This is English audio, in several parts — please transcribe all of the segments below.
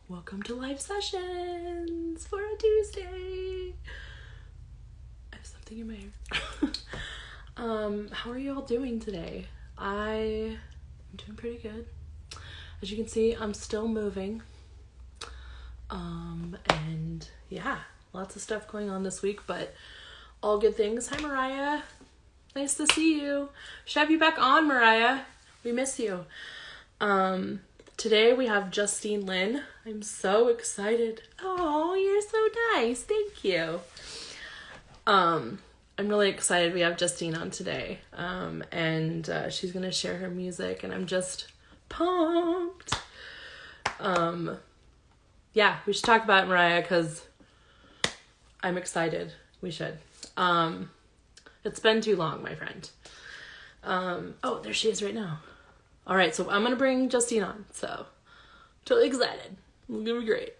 Welcome to live sessions for a Tuesday. I have something in my hair. How are you all doing today? I'm doing pretty good. As you can see, I'm still moving. And yeah, lots of stuff going on this week, but all good things. Hi, Mariah. Nice to see you. Should have you back on, Mariah. We miss you. Today we have Justine Lynn. I'm so excited. Oh, you're so nice. Thank you. I'm really excited we have Justine on today. And she's going to share her music, and I'm just pumped. Yeah, we should talk about it, Mariah, because I'm excited. We should. It's been too long, my friend. Oh, there she is right now. All right, so I'm going to bring Justine on. So, totally excited. It's going to be great.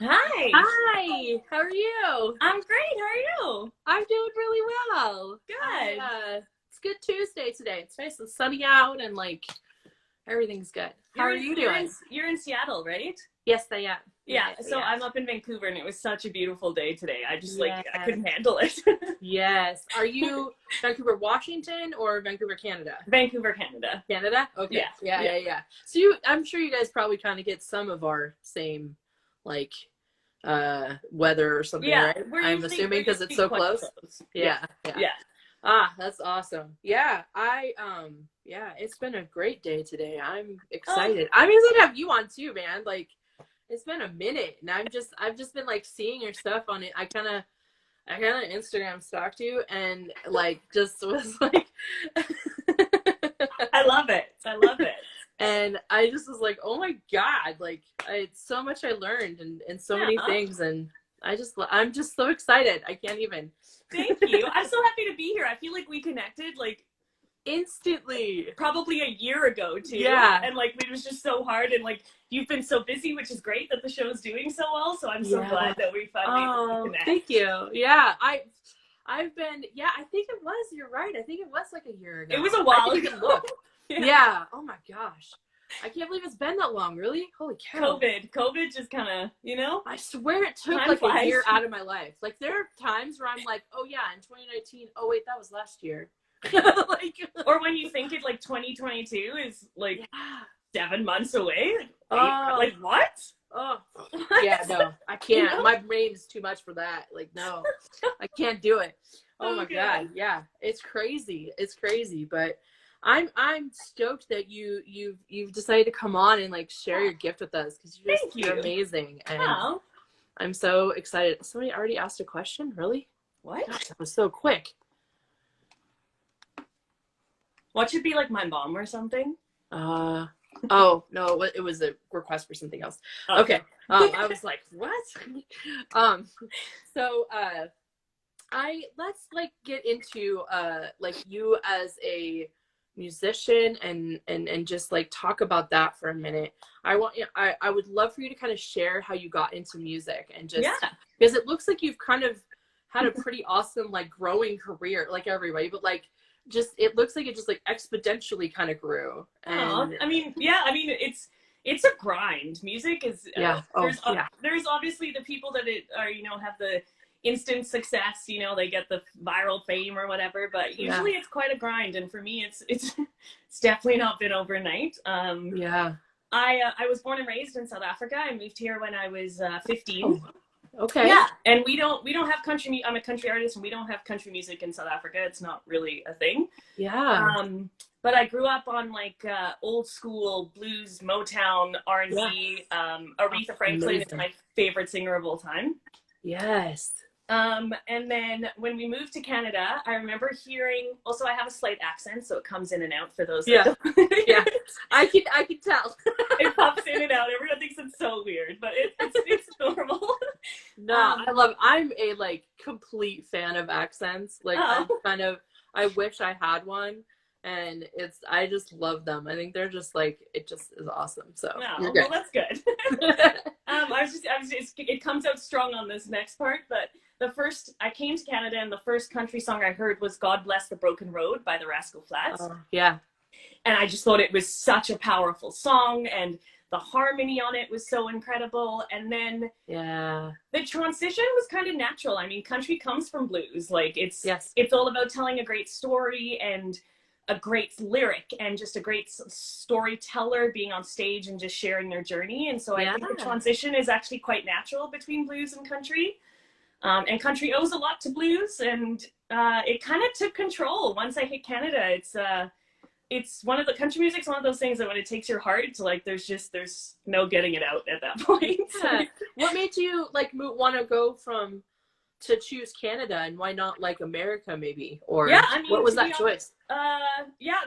Hi. Hi, how are you? I'm great. How are you? I'm doing really well. Good. It's good Tuesday today. It's nice and sunny out, and everything's good. How are you doing? You're in Seattle, right? Yes, I am. Yeah. So I'm up in Vancouver, and it was such a beautiful day today. I just I Yes. couldn't handle it. Yes. Are you Vancouver, Washington, or Vancouver, Canada? Vancouver, Canada. Canada? Okay. Yeah. Yeah. So I'm sure you guys probably kind of get some of our same weather or something, Yeah. right? I'm assuming because it's so close. Yeah. Ah, that's awesome. Yeah, it's been a great day today. I'm excited. I'm excited to have you on too, man. It's been a minute, and I've just been seeing your stuff on it. I kind of Instagram stalked you, and just was I love it. and I just was like, oh my God, it's so much I learned and so many things, and I'm just so excited. I can't even. Thank you. I'm so happy to be here. I feel like we connected instantly, probably a year ago too. Yeah. And it was just so hard, and you've been so busy, which is great that the show is doing so well. So I'm so glad that we finally connect. Thank you. Yeah, I've been. Yeah, I think it was. You're right. I think it was a year ago. It was a while ago. Look. Yeah. Oh my gosh. I can't believe it's been that long. Really? Holy cow. COVID just kind of, I swear it took a year out of my life. There are times where I'm like, oh yeah, in 2019. Oh wait, that was last year. Or when you think it 2022 is 7 months away. What? Oh, yeah, no, I can't. My brain is too much for that. No, I can't do it. Oh my God, yeah, it's crazy. It's crazy, but I'm stoked that you've decided to come on and share your gift with us, because you're amazing, and I'm so excited. Somebody already asked a question. Really? What? Gosh, that was so quick. What should be my mom or something? Oh no, it was a request for something else. Okay. I was like, what? So let's get into you as a musician and just talk about that for a minute. I would love for you to kind of share how you got into music, and just because it looks like you've kind of had a pretty awesome growing career, like everybody, but it looks like it just exponentially kind of grew. And it's a grind. Music is there's obviously the people that have the instant success, they get the viral fame or whatever, but usually it's quite a grind, and for me it's definitely not been overnight. I was born and raised in South Africa. I moved here when I was 15. Okay. Yeah, and we don't have country. I'm a country artist, and we don't have country music in South Africa. It's not really a thing. Yeah. But I grew up on old school blues, Motown, R&B. Aretha Franklin is my favorite singer of all time. Yes. And then when we moved to Canada, I remember hearing. Also, I have a slight accent, so it comes in and out for those. Yeah. Yeah. I can tell. It pops in and out. Everyone thinks it's so weird, but it's normal. No, I'm a complete fan of accents. I wish I had one. and I just love them. I think they're just like, it just is awesome. So no, well, that's good. It comes out strong on this next part, but I came to Canada and the first country song I heard was God Bless the Broken Road by the Rascal Flatts. Yeah. And I just thought it was such a powerful song, and the harmony on it was so incredible. And then the transition was kind of natural. I mean, country comes from blues. Like it's all about telling a great story and a great lyric and just a great storyteller being on stage and just sharing their journey. And so I think the transition is actually quite natural between blues and country. And country owes a lot to blues, and it kind of took control once I hit Canada. It's one of the country music's one of those things that when it takes your heart, like there's no getting it out at that point. Yeah. What made you like want to go to choose Canada, and why not like America maybe? Or what was that choice?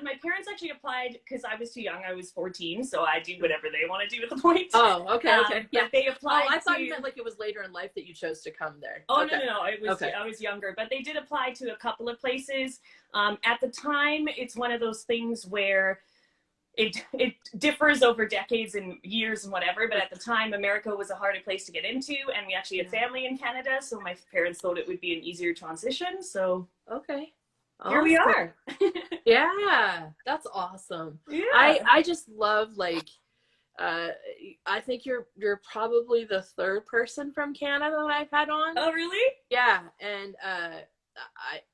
My parents actually applied because I was too young. I was 14, so I do whatever they want to do at the point. Oh, okay. Yeah, they applied. I thought you meant like it was later in life that you chose to come there. Oh, okay. No. I was younger, but they did apply to a couple of places. At the time, it's one of those things where it differs over decades and years and whatever, but at the time America was a harder place to get into, and we actually had family in Canada, so my parents thought it would be an easier transition. So here we are. Yeah, that's awesome. Yeah. I just love like I think you're probably the third person from Canada that I've had on. Oh, really? Yeah. And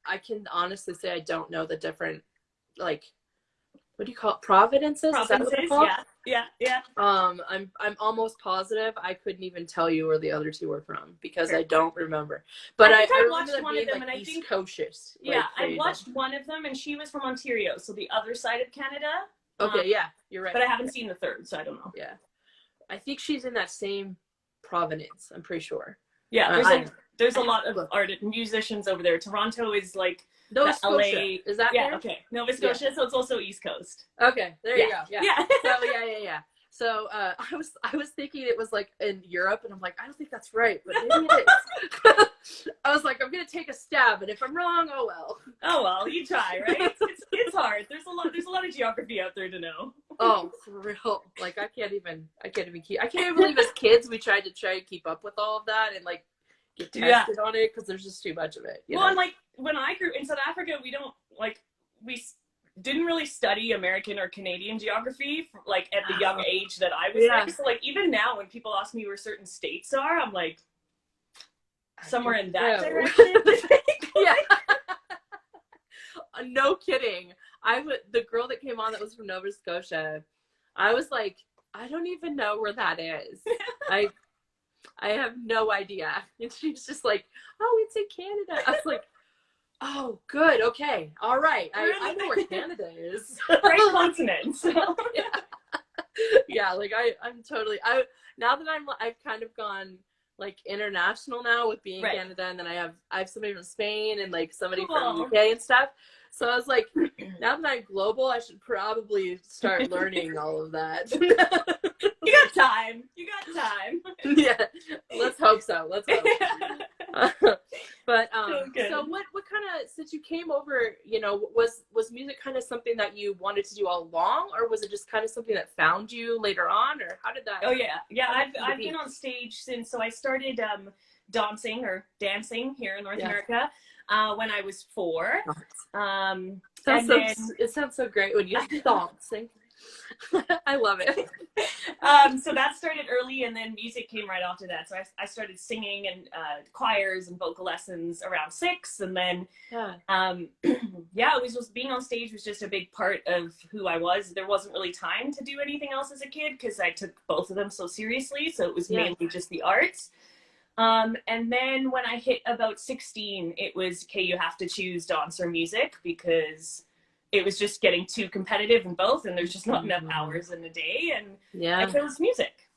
I can honestly say I don't know the different, like, what do you call it? Provinces? Is that what they're called? Yeah. I'm almost positive I couldn't even tell you where the other two were from because I don't remember. But I watched one of them, and I think Coast-ish. Yeah, I watched one of them, and she was from Ontario, so the other side of Canada. Okay, yeah, you're right. But I haven't seen the third, so I don't know. Yeah, I think she's in that same province. I'm pretty sure. Yeah, there's a lot of musicians over there. Toronto is like Nova Scotia. LA. Is that there? Okay, Nova Scotia. So it's also East Coast. Okay, there you go. Yeah. So yeah. So I was thinking it was like in Europe, and I'm like, I don't think that's right, but maybe it is. I was like, I'm gonna take a stab, and if I'm wrong, oh well. Oh well, you try, right? It's hard. There's a lot of geography out there to know. Oh, for real. Like I can't even believe as kids we tried to keep up with all of that and like get tested on it because there's just too much of it. You know? And like when I grew in South Africa, we didn't really study American or Canadian geography like at the young age that I was there. So like even now when people ask me where certain states are, I'm like somewhere in that direction. Yeah. No kidding. The girl that came on that was from Nova Scotia, I was like, I don't even know where that is. I have no idea. And she's just like, oh, it's in Canada. I was like, oh, good. Okay. All right. I know where Canada is. Great continent. So. Yeah. Like I'm totally, now that I've kind of gone like international now with being in Canada, and then I have somebody from Spain and like somebody from UK and stuff. So I was like, now that I'm global, I should probably start learning all of that. You got time. Yeah, let's hope so. But so what kind of, since you came over, you know, was music kind of something that you wanted to do all along, or was it just kind of something that found you later on, or how did that? Oh yeah. I've been on stage since, so I started dancing here in North America when I was 4. It sounds so great when you dancing. I love it. So that started early, and then music came right after that. So I started singing and choirs and vocal lessons around 6, and then it was just being on stage was just a big part of who I was. There wasn't really time to do anything else as a kid because I took both of them so seriously. So it was mainly just the arts. And then when I hit about 16, it was, okay, you have to choose dance or music because it was just getting too competitive in both, and there's just not enough hours in a day, and I chose music.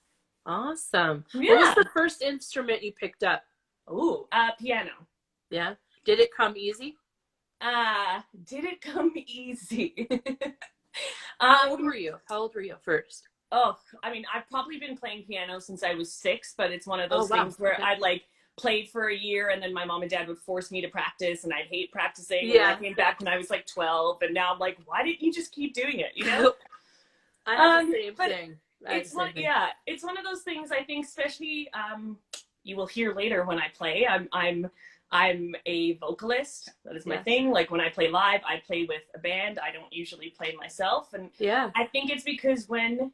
Awesome. Yeah. What was the first instrument you picked up? Ooh, piano. Yeah. Did it come easy? Did it come easy? How old were you first? Oh, I mean, I've probably been playing piano since I was 6, but it's one of those things where I like played for a year, and then my mom and dad would force me to practice, and I'd hate practicing. Yeah. And I came back when I was like 12, and now I'm like, why didn't you just keep doing it? You know? I have the same thing. It's one of those things, I think, especially, you will hear later when I play, I'm a vocalist. That is my thing. Like when I play live, I play with a band. I don't usually play myself. And I think it's because when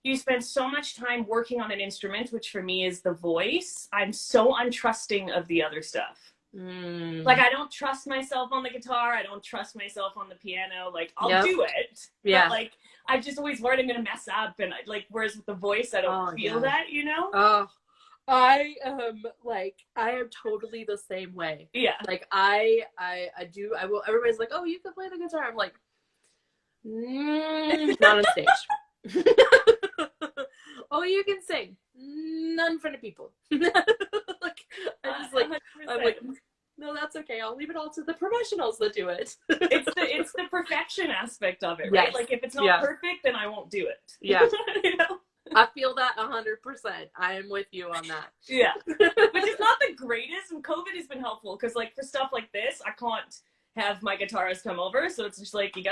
you spend so much time working on an instrument, which for me is the voice, I'm so untrusting of the other stuff. Like I don't trust myself on the guitar. I don't trust myself on the piano. Like I'll do it. But like I'm just always worried I'm gonna mess up, and whereas with the voice I don't feel that, you know? Oh, I am totally the same way. Yeah. Like I will, everybody's like, oh, you can play the guitar. I'm like, not on stage. Oh, you can sing. Not in front of people. Like, I'm like, no, that's okay. I'll leave it all to the professionals that do it. It's the perfection aspect of it, right? Like if it's not perfect, then I won't do it. Yeah. You know? I feel that 100%. I am with you on that. Yeah. Which is not the greatest, and COVID has been helpful because like for stuff like this, I can't have my guitarist come over, so it's just like you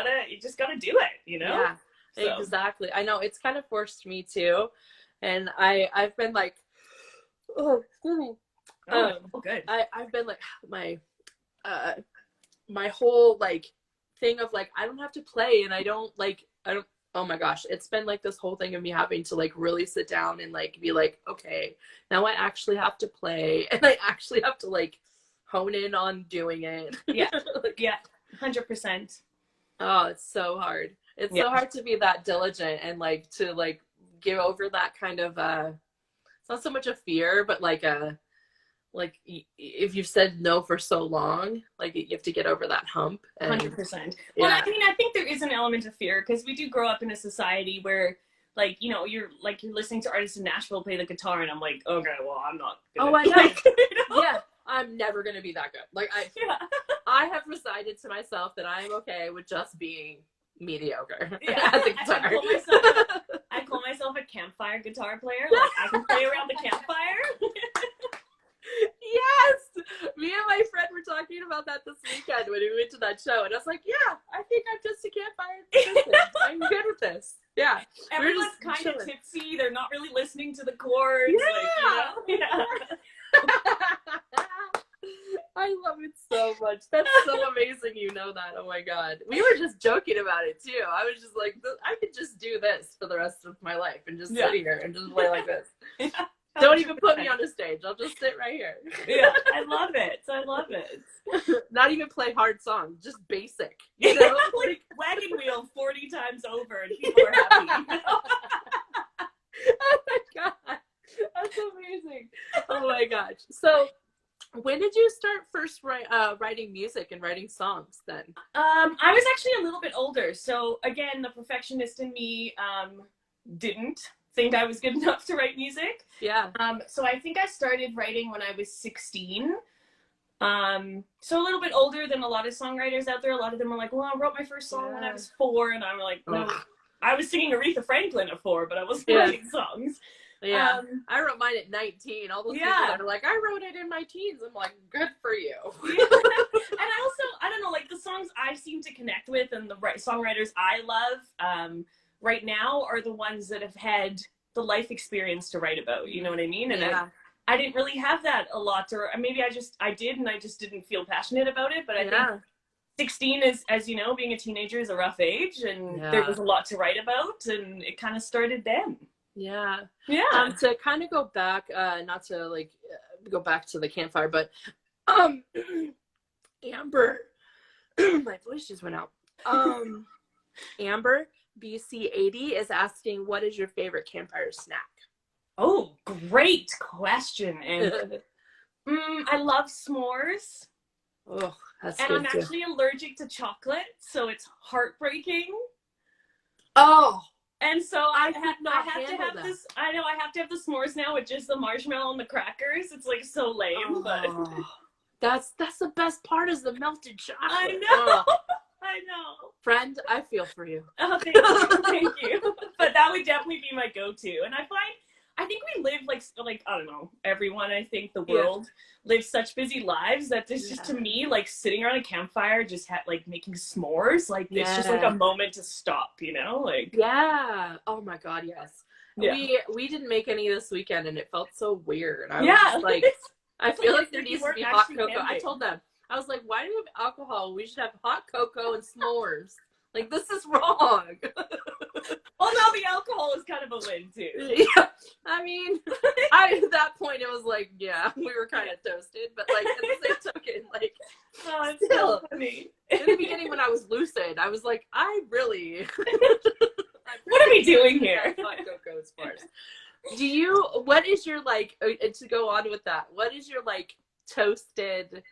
just gotta do it, you know? Yeah. So. Exactly. I know it's kind of forced me too. And I've been like, oh, excuse me. Good. I've been like my whole like thing of like I don't have to play, and I don't oh my gosh, it's been like this whole thing of me having to like really sit down and like be like, okay, now I actually have to play, and I actually have to like hone in on doing it. Yeah. Yeah. 100%. Oh, it's so hard. It's so hard to be that diligent and like to like give over that kind of it's not so much a fear, but like if you've said no for so long, like you have to get over that hump. 100%. Well, I mean, I think there is an element of fear because we do grow up in a society where like, you know, you're listening to artists in Nashville play the guitar, and I'm like, okay, well, I'm not gonna, I know. Like, you know? Yeah, I'm never gonna be that good. Like I have decided to myself that I am okay with just being mediocre at the guitar. I call myself a campfire guitar player. Like I can play around the campfire. Yes, me and my friend were talking about that this weekend when we went to that show, and I was like, yeah, I think I'm just a campfire musician. I'm good with this. Yeah, everyone's kind of tipsy. They're not really listening to the chords. Yeah. Like, you know? I love it so much. That's so amazing. You know that. Oh my God. We were just joking about it too. I was just like, I could just do this for the rest of my life and just sit here and just play like this. Yeah. Don't even put me on a stage. I'll just sit right here. Yeah, I love it. I love it. Not even play hard songs, just basic. You know? Like wagon wheel 40 times over and people are happy. Oh my God. That's amazing. Oh my gosh. So when did you start first writing music and writing songs then? I was actually a little bit older. So again, the perfectionist in me didn't think I was good enough to write music. Yeah. So I think I started writing when I was 16. So a little bit older than a lot of songwriters out there. A lot of them are like, well, I wrote my first song when I was 4. And I'm like, no, I was singing Aretha Franklin at 4, but I wasn't writing songs. Yeah, I wrote mine at 19. All those people that are like, I wrote it in my teens. I'm like, good for you. Yeah. And I don't know, like the songs I seem to connect with and the songwriters I love right now are the ones that have had the life experience to write about. You know what I mean? And I didn't really have that a lot, or maybe I did, and I just didn't feel passionate about it. But I think 16 is, as you know, being a teenager is a rough age, and there was a lot to write about, and it kind of started then. Yeah. To kind of go back, not to like go back to the campfire, but Amber, my voice just went out. Amber BC80 is asking, what is your favorite campfire snack? Oh, great question. And I love s'mores. Oh, that's and good I'm actually allergic to chocolate, so it's heartbreaking. Oh. And so I have to have this. I know I have to have the s'mores now with just the marshmallow and the crackers. It's like so lame, but that's the best part is the melted chocolate. I know. I know. Friend, I feel for you. Oh, thank you. Thank you. But that would definitely be my go-to. And I think think we live like I don't know, everyone, I think the world lives such busy lives that this just, to me, like sitting around a campfire, just like making s'mores, like it's just like a moment to stop, you know, like. Yeah. Oh my God, yes. Yeah. We didn't make any this weekend, and it felt so weird. I was just like, I feel like there needs to be hot cocoa. I told them, I was like, why do we have alcohol? We should have hot cocoa and s'mores. Like, this is wrong. Well, now the alcohol is kind of a win too. Yeah. I mean, at that point it was like, yeah, we were kind of toasted, but like at the same token, like, oh, it's still so funny. In the beginning when I was lucid, I was like, I really what are we doing here? Hot cocoa and s'mores. What is your, like, to go on with that, what is your, like, toasted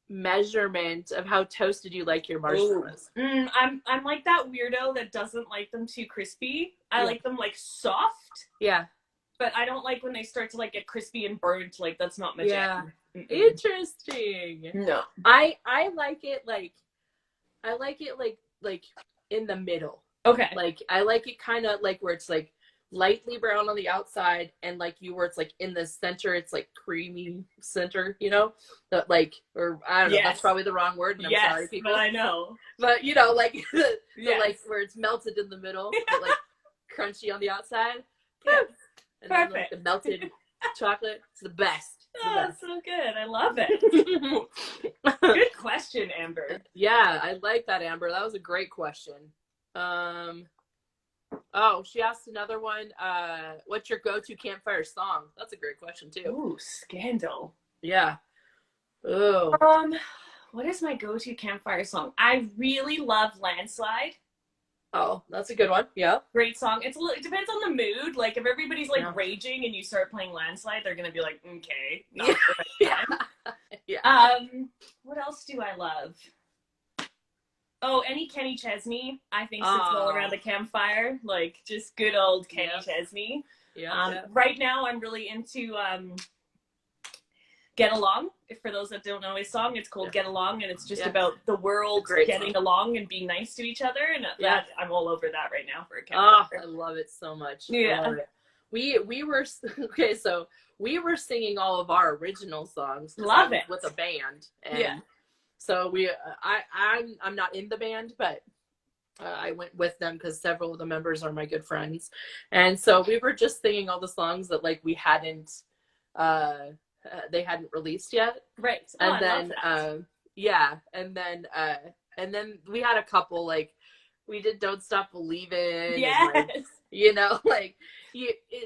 measurement of how toasted you like your marshmallows? I'm like that weirdo that doesn't like them too crispy. I like them like soft. Yeah. But I don't like when they start to like get crispy and burnt. Like, that's not my jam. Interesting. No. I like it like in the middle. Okay. Like, I like it kind of like where it's like lightly brown on the outside, and like where it's like in the center, it's like creamy center, you know, that like, or I don't know, that's probably the wrong word, and I'm sorry, people, but I know, but you know, like the like where it's melted in the middle, but like crunchy on the outside. And perfect. Then, like, the melted chocolate, it's the best. That's so good. I love it. Good question, Amber. Yeah, I like that, Amber. That was a great question. Oh, she asked another one. What's your go-to campfire song? That's a great question too. Ooh, Scandal. Yeah. Oh. What is my go-to campfire song? I really love Landslide. Oh, that's a good one. Yeah. Great song. It depends on the mood. Like, if everybody's like raging and you start playing Landslide, they're gonna be like, okay. Yeah. What else do I love? Oh, any Kenny Chesney, I think, sits well around a campfire. Like, just good old Kenny Chesney. Yeah. Right now, I'm really into Get Along. For those that don't know his song, it's called Get Along, and it's just about the world getting along and being nice to each other. And that, I'm all over that right now for a campfire. Oh, I love it so much. Yeah. We were okay. So we were singing all of our original songs. Love it with a band. And so I'm not in the band, but I went with them because several of the members are my good friends, and so we were just singing all the songs that like we hadn't they hadn't released yet. Right. And then and then we had a couple, like we did Don't Stop Believin'. Yes. And, like, you know, like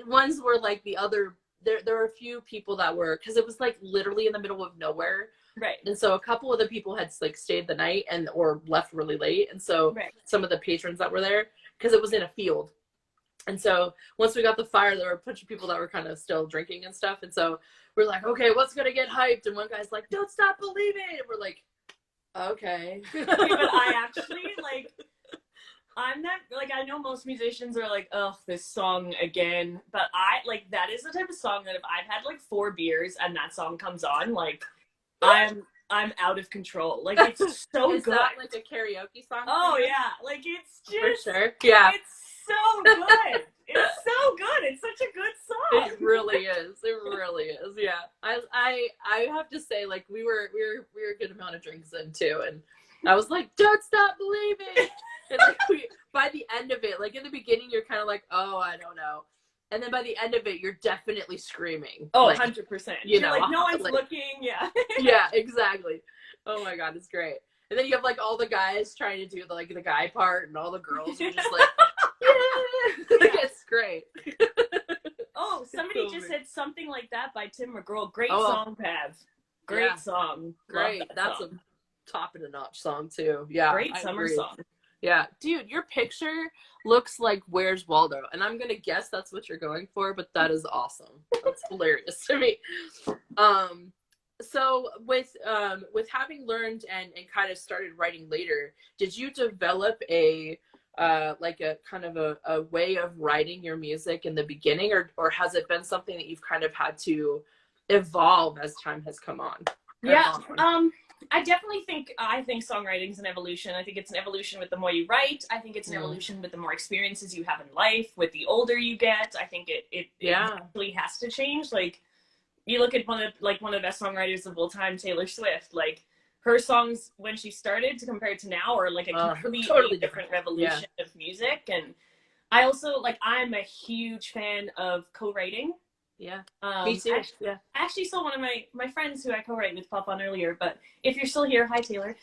ones were like the other. There were a few people that were, because it was like literally in the middle of nowhere. Right. And so a couple of the people had like stayed the night or left really late. And so some of the patrons that were there, because it was in a field. And so once we got the fire, there were a bunch of people that were kind of still drinking and stuff. And so we're like, okay, what's going to get hyped? And one guy's like, Don't Stop Believing. And we're like, okay. But I actually like, I'm not, like, I know most musicians are like, oh, this song again. But I, that is the type of song that if I've had like 4 beers and that song comes on, like, I'm out of control. Like, it's so is good. Is that like a karaoke song? Oh, yeah. Like, it's just. For sure. Yeah. It's so good. It's so good. It's such a good song. It really is. It really is. Yeah. I have to say, like, we were a good amount of drinks in too, and I was like, Don't Stop Believing. And like by the end of it, like in the beginning, you're kind of like, oh, I don't know. And then by the end of it, you're definitely screaming. Oh, like, 100%. You're know, like, no one's looking. Yeah. Yeah, exactly. Oh my God, it's great. And then you have like all the guys trying to do the guy part, and all the girls are just like, It's great. Oh, somebody just said Something Like That by Tim McGraw. Great song, Pav. Great song. Great. That's song. A top of the notch song too. Yeah. Great summer song. Yeah, dude, your picture looks like Where's Waldo, and I'm gonna guess that's what you're going for, but that is awesome. That's hilarious to me. So with having learned and kind of started writing later, did you develop a kind of a way of writing your music in the beginning, or has it been something that you've kind of had to evolve as time has come on? Yeah. I definitely think songwriting is an evolution. I think it's an evolution with the more you write. I think it's an evolution with the more experiences you have in life. With the older you get, I think it really has to change. Like, you look at one of the best songwriters of all time, Taylor Swift. Like, her songs when she started to compare to now are like a completely totally different revolution of music. And I also I'm a huge fan of co-writing. Yeah. Me too. I actually saw one of my friends who I co-write with pop on earlier, but if you're still here, hi Taylor.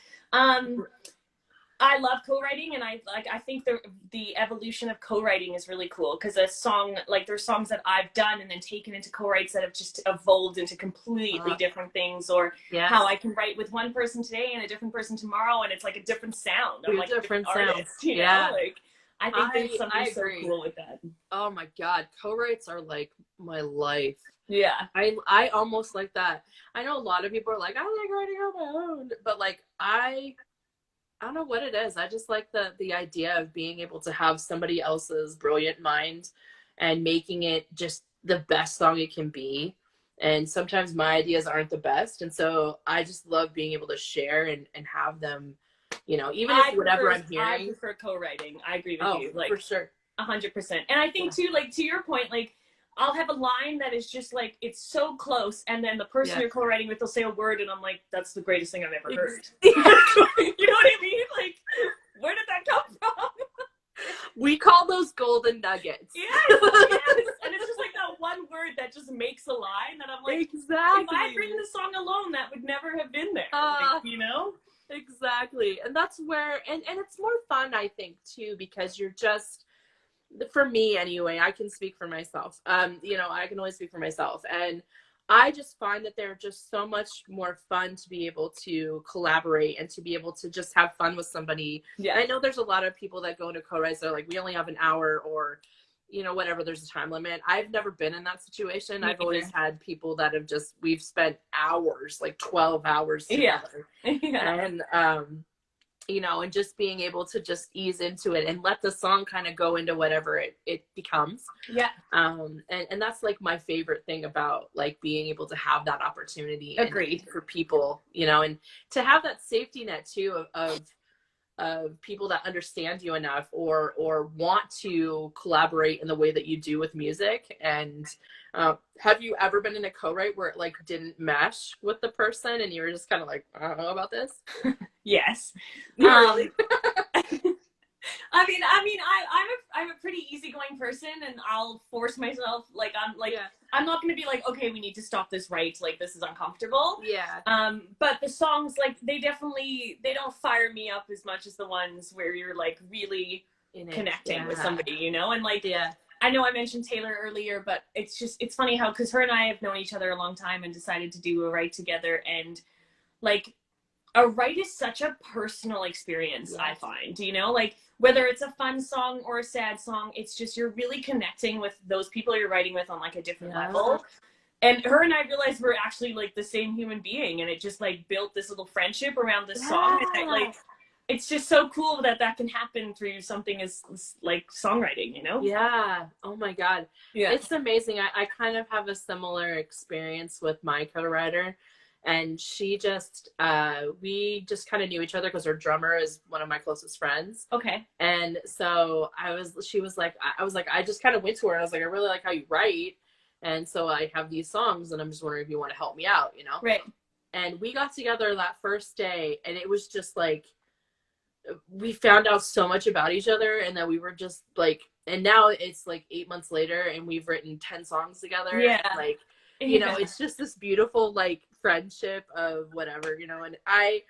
I love co-writing, and I think the evolution of co-writing is really cool, because a song, there's songs that I've done and then taken into co-writes that have just evolved into completely different things, or how I can write with one person today and a different person tomorrow, and it's like a different sound. I'm like a different artist, you know? Like, I think there's something so cool with that. Oh my God. Co-writes are like my life. Yeah. I almost like that. I know a lot of people are like, I like writing on my own, but like, I don't know what it is. I just like the idea of being able to have somebody else's brilliant mind and making it just the best song it can be. And sometimes my ideas aren't the best. And so I just love being able to share and have them, you know, even if whatever I'm hearing. I prefer co-writing. I agree with you. Like, for sure. 100%. And I think too, like, to your point, like, I'll have a line that is just like, it's so close, and then the person you're co-writing with will say a word, and I'm like, that's the greatest thing I've ever heard. You know what I mean? Like, where did that come from? We call those golden nuggets. Yes. And it's just like that one word that just makes a line that I'm like, exactly. If I'd written the song alone, that would never have been there. Like, you know? Exactly. And that's where, and it's more fun, I think, too, because you're just, for me anyway, I can speak for myself. You know, I can only speak for myself. And I just find that they're just so much more fun to be able to collaborate and to be able to just have fun with somebody. Yeah. I know there's a lot of people that go into co-writes that are like, we only have an hour, or, you know, whatever, there's a time limit. I've never been in that situation. I've always had people that have just, we've spent hours, like 12 hours together. And, you know, and just being able to just ease into it and let the song kind of go into whatever it becomes. Yeah. And that's like my favorite thing about like being able to have that opportunity. Agreed. For people, you know, and to have that safety net too of people that understand you enough or want to collaborate in the way that you do with music. And have you ever been in a co-write where it like didn't mesh with the person and you were just kind of like, I don't know about this? Yes. Really? I mean, I'm a pretty easygoing person, and I'll force myself. Like, I'm not going to be like, okay, we need to stop this right. Like, this is uncomfortable. Yeah. But the songs, like, they don't fire me up as much as the ones where you're like really connecting with somebody, you know? And like, I know I mentioned Taylor earlier, but it's funny how, because her and I have known each other a long time and decided to do a write together, and like, a write is such a personal experience, I find, you know, like whether it's a fun song or a sad song, it's just, you're really connecting with those people you're writing with on like a different level. And her and I realized we're actually like the same human being, and it just like built this little friendship around this song. And like, it's just so cool that can happen through something as like songwriting, you know? Yeah. Oh my God. Yeah. It's amazing. I kind of have a similar experience with my co-writer. And she just, we just kind of knew each other because her drummer is one of my closest friends. Okay. And so I was like, I just kind of went to her and I was like, I really like how you write. And so I have these songs and I'm just wondering if you want to help me out, you know? Right. And we got together that first day and it was just like, we found out so much about each other, and that we were just like, and now it's like 8 months later and we've written 10 songs together. Yeah. And like, you know, it's just this beautiful like friendship of whatever, you know. And I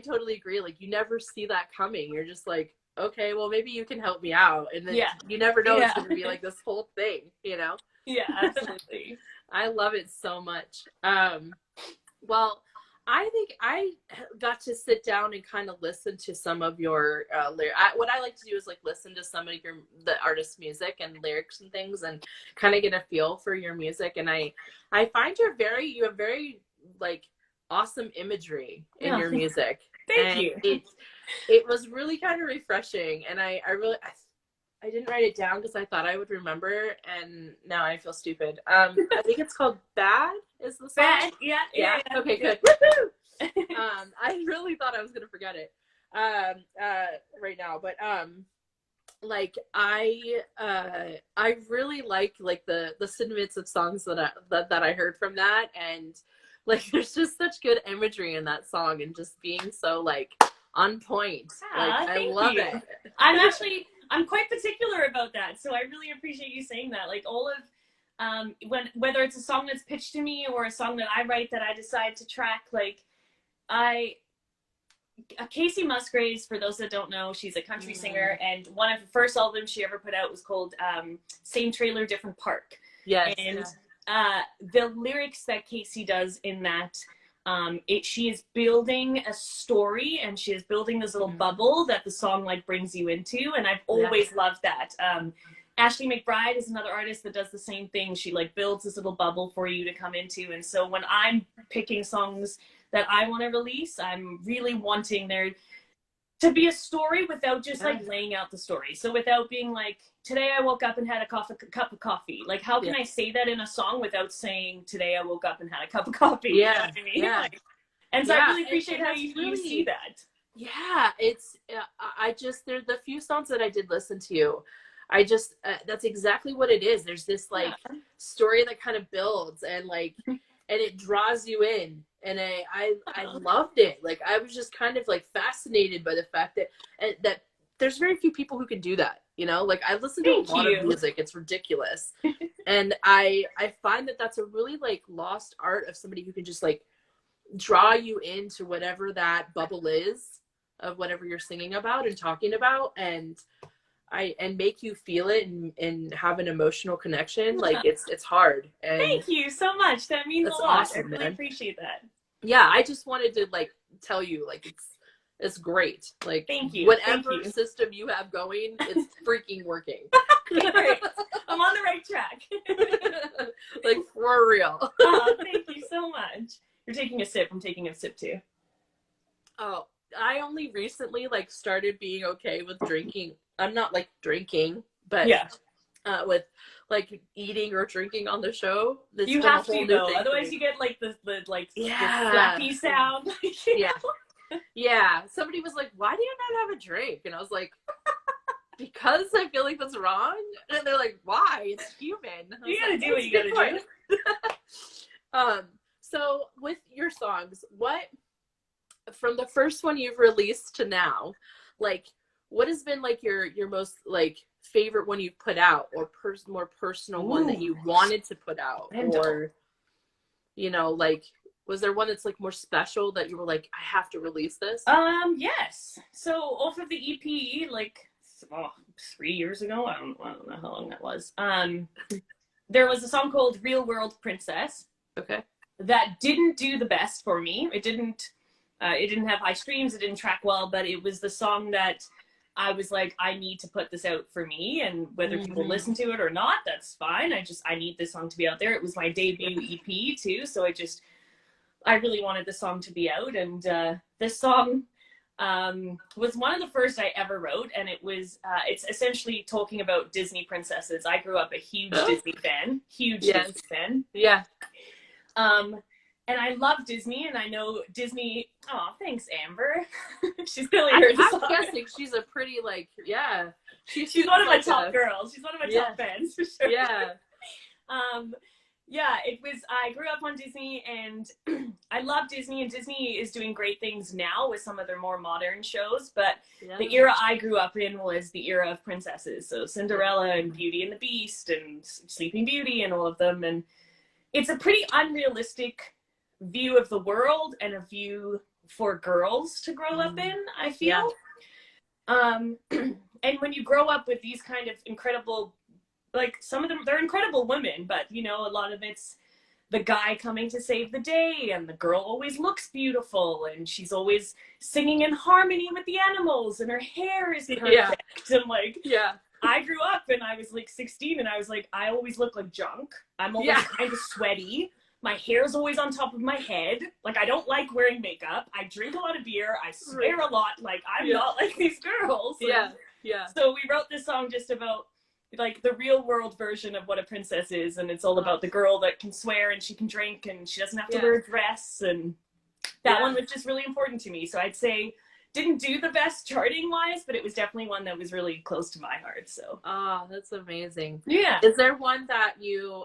totally agree. Like, you never see that coming. You're just like, okay, well, maybe you can help me out, and then you never know it's gonna be like this whole thing, you know. Yeah, absolutely. I love it so much. Well, I think I got to sit down and kind of listen to some of your lyrics. What I like to do is like listen to some of the artist's music and lyrics and things, and kind of get a feel for your music. And I find you have very like awesome imagery in your music. Thank you. It was really kind of refreshing, and I didn't write it down because I thought I would remember, and now I feel stupid. I think it's called Bad is the song? Bad, yeah. Okay, good. Woo-hoo! I really thought I was gonna forget it right now, but like I really like the snippets of songs that I heard from that, and like there's just such good imagery in that song and just being so like on point. Like I love it. I'm quite particular about that, so I really appreciate you saying that. Like all of whether it's a song that's pitched to me or a song that I write that I decide to track, like Casey Musgraves, for those that don't know, she's a country singer, and one of the first albums she ever put out was called Same Trailer, Different Park. Yes. And the lyrics that Casey does in that, she is building a story, and she is building this little bubble that the song like brings you into, and I've always loved that. Ashley McBride is another artist that does the same thing. She like builds this little bubble for you to come into, and so when I'm picking songs that I want to release, I'm really wanting there to be a story without just like laying out the story. So without being like, today I woke up and had a cup of coffee. Like, how can I say that in a song without saying, today I woke up and had a cup of coffee? Yeah. You know what I mean? Like, and so I really appreciate how you see that. Yeah, it's, there the few songs that I did listen to, I just, that's exactly what it is. There's this like story that kind of builds and like, and it draws you in. And I loved it. Like, I was just kind of like fascinated by the fact that there's very few people who can do that, you know? Like, I listen to a lot of music. It's ridiculous. And I find that that's a really like lost art of somebody who can just like draw you into whatever that bubble is of whatever you're singing about and talking about, and make you feel it and have an emotional connection. Like, it's hard. And thank you so much. That means a lot. Awesome, I really appreciate that. Yeah, I just wanted to like tell you, like, it's great. Like, thank you. Whatever system you have going, it's freaking working. Great. I'm on the right track. Like, for real. Oh, thank you so much. You're taking a sip. I'm taking a sip too. Oh, I only recently like started being okay with drinking. I'm not like drinking, but with like eating or drinking on the show. You have to though, otherwise you get like the slappy sound. Yeah. Somebody was like, "Why do you not have a drink?" And I was like, "Because I feel like that's wrong." And they're like, "Why? It's human." You gotta do what you gotta do. So with your songs, what from the first one you've released to now, like, what has been like your most like favorite one you've put out, or more personal one that you wanted to put out, or you know, like, was there one that's like more special that you were like, I have to release this? Yes. So off of the EP, like 3 years ago, I don't know how long that was. There was a song called Real World Princess. Okay. That didn't do the best for me. It didn't have high streams. It didn't track well, but it was the song that I was like, I need to put this out for me, and whether people listen to it or not, that's fine. I need this song to be out there. It was my debut EP too, so I really wanted the song to be out, and this song was one of the first I ever wrote, and it's essentially talking about Disney princesses. I grew up a huge Disney fan, Disney fan. Yeah. And I love Disney, and I know Disney. Oh, thanks, Amber. She's really heard the song. I'm guessing she's a pretty she's one of my top girls. She's one of my top fans for sure. Yeah. It was. I grew up on Disney, and I love Disney, and Disney is doing great things now with some of their more modern shows. But the era I grew up in was the era of princesses, so Cinderella and Beauty and the Beast and Sleeping Beauty and all of them, and it's a pretty unrealistic view of the world and a view for girls to grow up in, I feel. And when you grow up with these kind of incredible, like, some of them, they're incredible women, but you know, a lot of it's the guy coming to save the day, and the girl always looks beautiful, and she's always singing in harmony with the animals, and her hair is perfect. And like, I grew up and I was like 16, and I was like, I always look like junk. I'm always kind of sweaty. My hair's always on top of my head. Like, I don't like wearing makeup. I drink a lot of beer. I swear a lot. Like, I'm not like these girls. So we wrote this song just about, like, the real world version of what a princess is. And it's all about the girl that can swear and she can drink and she doesn't have to wear a dress. And that one was just really important to me. So I'd say didn't do the best charting wise, but it was definitely one that was really close to my heart. So that's amazing. Yeah. Is there one that you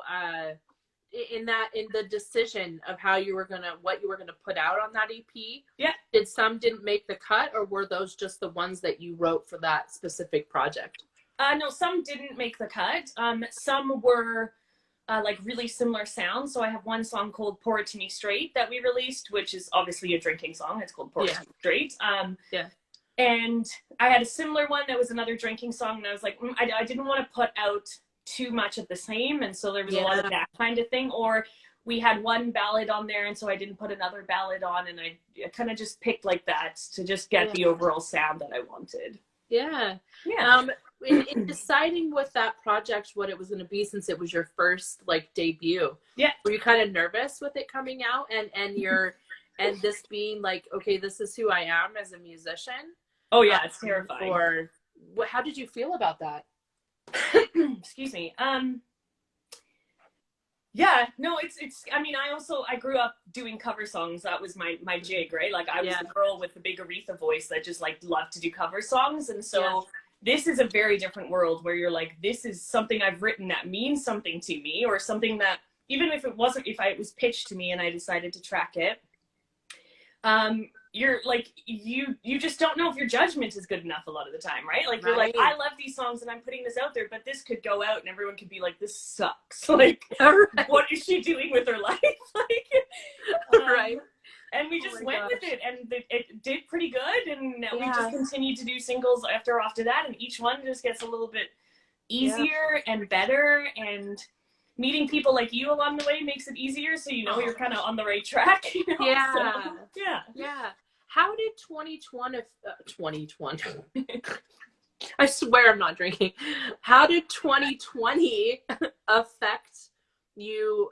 in the decision of what you were gonna put out on that EP? Yeah. Did some didn't make the cut, or were those just the ones that you wrote for that specific project? No, some didn't make the cut. Some were like really similar sounds. So I have one song called Pour It To Me Straight that we released, which is obviously a drinking song. It's called Pour It To Me Straight. And I had a similar one that was another drinking song, and I was like, I didn't want to put out too much of the same, and so there was a lot of that kind of thing. Or we had one ballad on there, and so I didn't put another ballad on, and I kind of just picked like that to just get the overall sound that I wanted. In deciding with that project what it was going to be, since it was your first like debut, were you kind of nervous with it coming out and this being like, okay, this is who I am as a musician? Oh yeah, it's terrifying. Or how did you feel about that? Excuse me. Yeah, no, it's, I mean, I grew up doing cover songs. That was my jig, right? Like I was the girl with the big Aretha voice that just like loved to do cover songs. And so this is a very different world where you're like, this is something I've written that means something to me, or something that even if it was pitched to me and I decided to track it, you're like, you just don't know if your judgment is good enough a lot of the time, right? Like you're like, I love these songs and I'm putting this out there, but this could go out and everyone could be like, this sucks. Like, what is she doing with her life? Like, and we just went with it, and it did pretty good, and we just continued to do singles after that, and each one just gets a little bit easier and better, and meeting people like you along the way makes it easier, so you know you're kind of on the right track. You know? Yeah. How did 2020 I swear I'm not drinking. How did 2020 affect you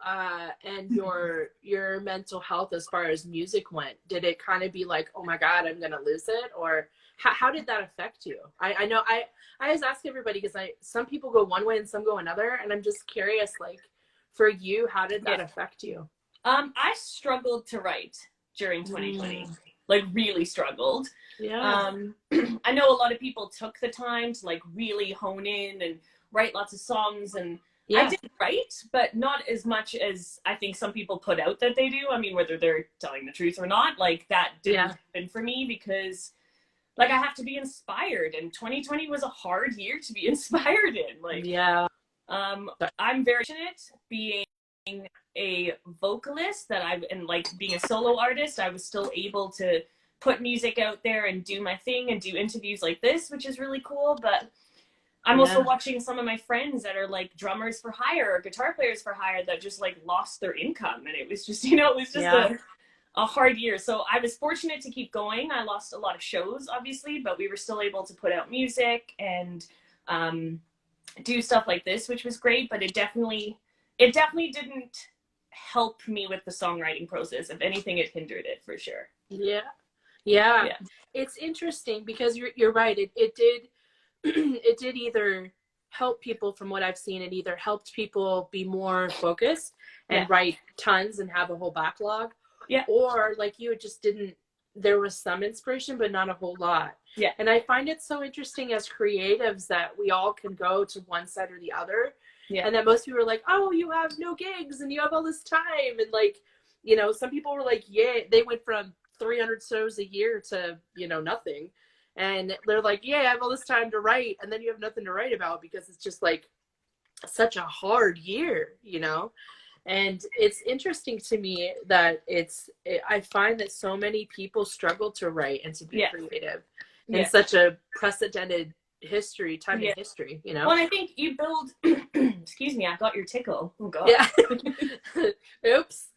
and your mental health as far as music went? Did it kind of be like, oh my God, I'm gonna lose it? Or how did that affect you? I know I always ask everybody, because some people go one way and some go another, and I'm just curious, like, for you, how did that affect you? I struggled to write during 2020. Like really struggled. I know a lot of people took the time to like really hone in and write lots of songs, and I did write, but not as much as I think some people put out that they do. I mean, whether they're telling the truth or not, like that didn't happen for me, because like I have to be inspired, and 2020 was a hard year to be inspired in. Like, I'm very fortunate being a vocalist and like being a solo artist. I was still able to put music out there and do my thing and do interviews like this, which is really cool. But I'm also watching some of my friends that are like drummers for hire or guitar players for hire that just like lost their income, and it was just, it was just a hard year. So I was fortunate to keep going. I lost a lot of shows, obviously, but we were still able to put out music and do stuff like this, which was great. But it definitely didn't help me with the songwriting process. If anything, it hindered it for sure. Yeah. It's interesting because you're right. It did it did either help people, from what I've seen, it either helped people be more focused and write tons and have a whole backlog. Or like you, it just didn't, there was some inspiration, but not a whole lot. And I find it so interesting as creatives that we all can go to one side or the other. And that most people are like, oh, you have no gigs and you have all this time. And like, some people were like, they went from 300 shows a year to, nothing. And they're like, I have all this time to write. And then you have nothing to write about because it's just like such a hard year, And it's interesting to me that I find that so many people struggle to write and to be creative in such a precedented time in history, Well, and I think you build, excuse me, I got your tickle. Oh God. Oops.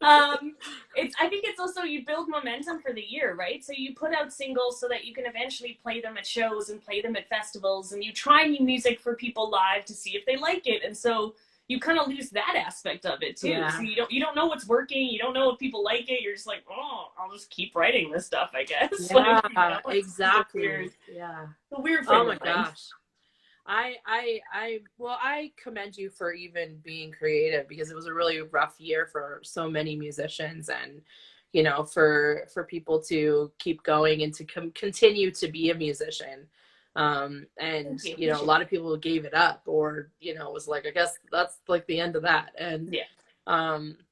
I think it's also, you build momentum for the year, right? So you put out singles so that you can eventually play them at shows and play them at festivals, and you try new music for people live to see if they like it. And so you kind of lose that aspect of it too. So you don't know what's working. You don't know if people like it. You're just like, oh, I'll just keep writing this stuff, I guess. Exactly. Weird, a weird oh my gosh. I commend you for even being creative, because it was a really rough year for so many musicians, and you know, for people to keep going and to continue to be a musician. And you know, a lot of people gave it up, or you know, was like, I guess that's like the end of that. And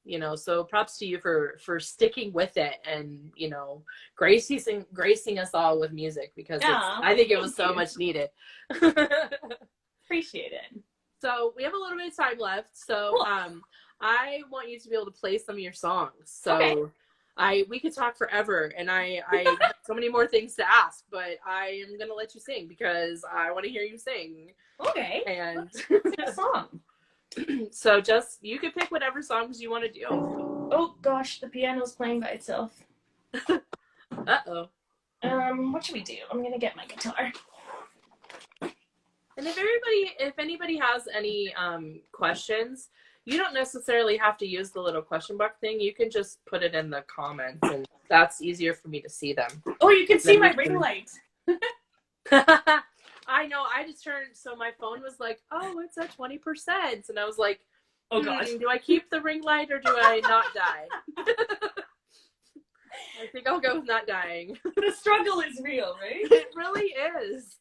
you know, so props to you for sticking with it, and you know, gracing us all with music, because I think it was so much needed. Appreciate it. So we have a little bit of time left, so I want you to be able to play some of your songs. So we could talk forever, and I have so many more things to ask, but I am gonna let you sing because I want to hear you sing. Okay. And sing a song. So just, you can pick whatever songs you want to do. Oh gosh, the piano's playing by itself. Uh-oh. What should we do? I'm gonna get my guitar. And if anybody has any questions, you don't necessarily have to use the little question mark thing. You can just put it in the comments, and that's easier for me to see them. Oh, you can see my ring light. I know. I just turned, so my phone was like, oh, it's at 20%. And I was like, oh gosh, do I keep the ring light or do I not die? I think I'll go with not dying. The struggle is real, right? It really is.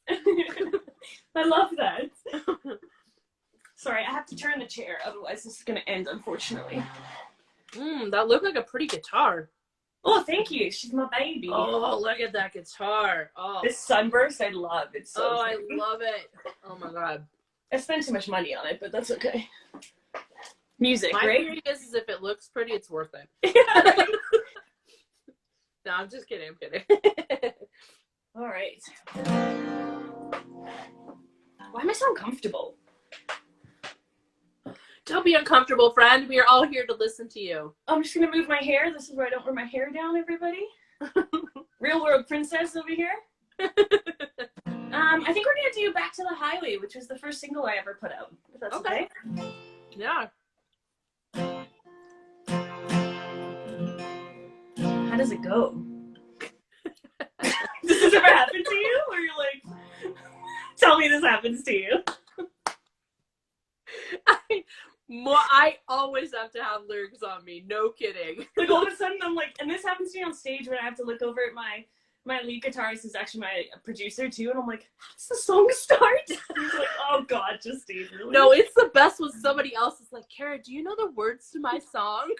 I love that. Sorry, I have to turn the chair, otherwise this is going to end, unfortunately. That looked like a pretty guitar. Oh, thank you. She's my baby. Oh, look at that guitar. Oh, this sunburst, I love. It's so I love it. Oh my god. I spent too much money on it, but that's okay. Music, my right? theory is if it looks pretty, it's worth it. No, I'm just kidding. I'm kidding. All right. Why am I so uncomfortable? Don't be uncomfortable, friend. We are all here to listen to you. I'm just going to move my hair. This is where I don't wear my hair down, everybody. Real world princess over here. I think we're going to do Back to the Highway, which was the first single I ever put out. If that's okay. Yeah. How does it go? Does this ever happen to you? Or you're like, tell me this happens to you. I always have to have lyrics on me. No kidding. Like all of a sudden I'm like, and this happens to me on stage when I have to look over at my lead guitarist is actually my producer too, and I'm like, how does the song start? He's like, oh god, Justine. Really? No, it's the best when somebody else is like, Kara, do you know the words to my song?